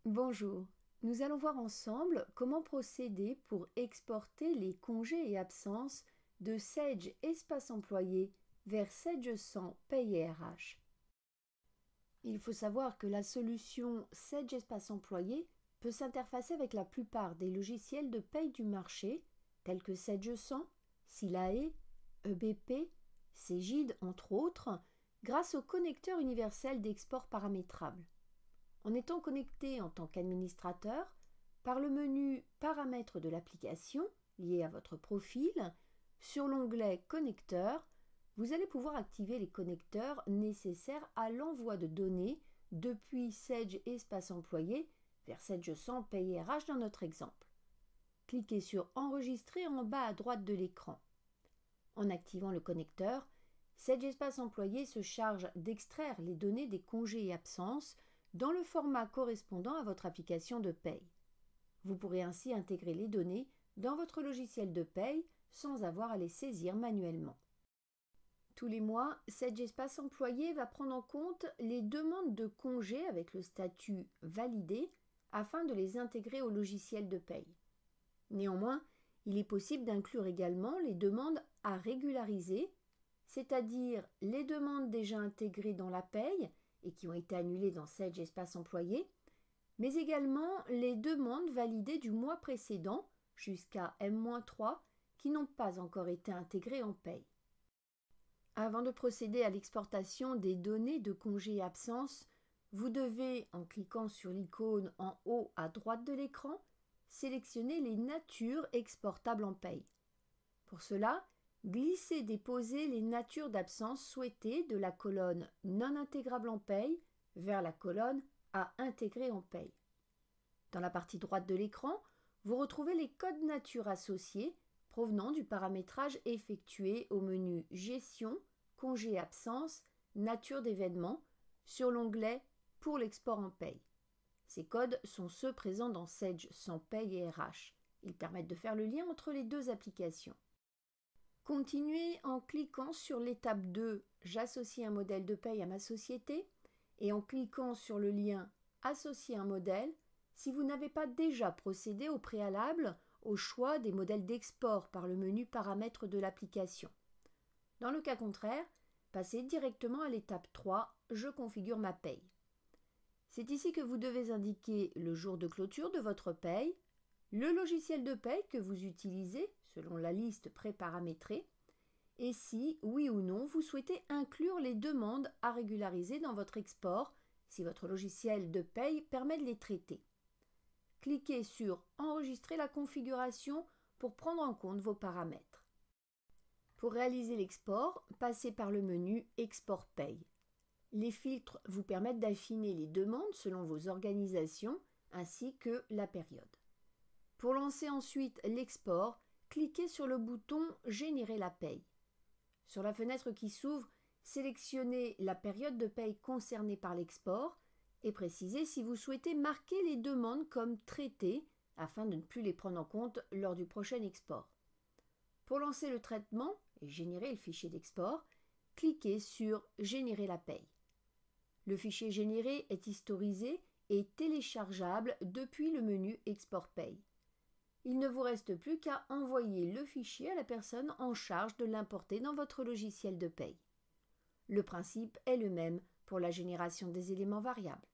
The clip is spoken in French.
Bonjour, nous allons voir ensemble comment procéder pour exporter les congés et absences de Sage Espace Employé vers Sage 100 Paye RH. Il faut savoir que la solution Sage Espace Employé peut s'interfacer avec la plupart des logiciels de paye du marché, tels que Sage 100, Silae, EBP, Cegid entre autres, grâce au connecteur universel d'export paramétrable. En étant connecté en tant qu'administrateur, par le menu Paramètres de l'application, lié à votre profil, sur l'onglet Connecteur, vous allez pouvoir activer les connecteurs nécessaires à l'envoi de données depuis Sage Espace Employé vers Sage 100 Paye RH dans notre exemple. Cliquez sur Enregistrer en bas à droite de l'écran. En activant le connecteur, Sage Espace Employé se charge d'extraire les données des congés et absences dans le format correspondant à votre application de paye. Vous pourrez ainsi intégrer les données dans votre logiciel de paye sans avoir à les saisir manuellement. Tous les mois, Sage Espace Employé va prendre en compte les demandes de congés avec le statut validé afin de les intégrer au logiciel de paye. Néanmoins, il est possible d'inclure également les demandes à régulariser, c'est-à-dire les demandes déjà intégrées dans la paye et qui ont été annulées dans Sage Espace Employé, mais également les demandes validées du mois précédent jusqu'à M-3 qui n'ont pas encore été intégrées en paye. Avant de procéder à l'exportation des données de congés et absences, vous devez, en cliquant sur l'icône en haut à droite de l'écran, sélectionner les natures exportables en paye. Pour cela, glissez-déposez les natures d'absence souhaitées de la colonne non intégrable en paye vers la colonne à intégrer en paye. Dans la partie droite de l'écran, vous retrouvez les codes nature associés provenant du paramétrage effectué au menu Gestion, congés absence, nature d'événement sur l'onglet Pour l'export en paye. Ces codes sont ceux présents dans Sage 100 Paye et RH. Ils permettent de faire le lien entre les deux applications. Continuez en cliquant sur l'étape 2 « J'associe un modèle de paye à ma société » et en cliquant sur le lien « Associer un modèle » si vous n'avez pas déjà procédé au préalable au choix des modèles d'export par le menu Paramètres de l'application. Dans le cas contraire, passez directement à l'étape 3 « Je configure ma paye ». C'est ici que vous devez indiquer le jour de clôture de votre paye, le logiciel de paye que vous utilisez selon la liste préparamétrée et si, oui ou non, vous souhaitez inclure les demandes à régulariser dans votre export si votre logiciel de paye permet de les traiter. Cliquez sur « Enregistrer la configuration » pour prendre en compte vos paramètres. Pour réaliser l'export, passez par le menu « Export paye ». Les filtres vous permettent d'affiner les demandes selon vos organisations ainsi que la période. Pour lancer ensuite l'export, cliquez sur le bouton « Générer la paye ». Sur la fenêtre qui s'ouvre, sélectionnez la période de paye concernée par l'export et précisez si vous souhaitez marquer les demandes comme traitées afin de ne plus les prendre en compte lors du prochain export. Pour lancer le traitement et générer le fichier d'export, cliquez sur « Générer la paye ». Le fichier généré est historisé et téléchargeable depuis le menu « Export paye ». Il ne vous reste plus qu'à envoyer le fichier à la personne en charge de l'importer dans votre logiciel de paye. Le principe est le même pour la génération des éléments variables.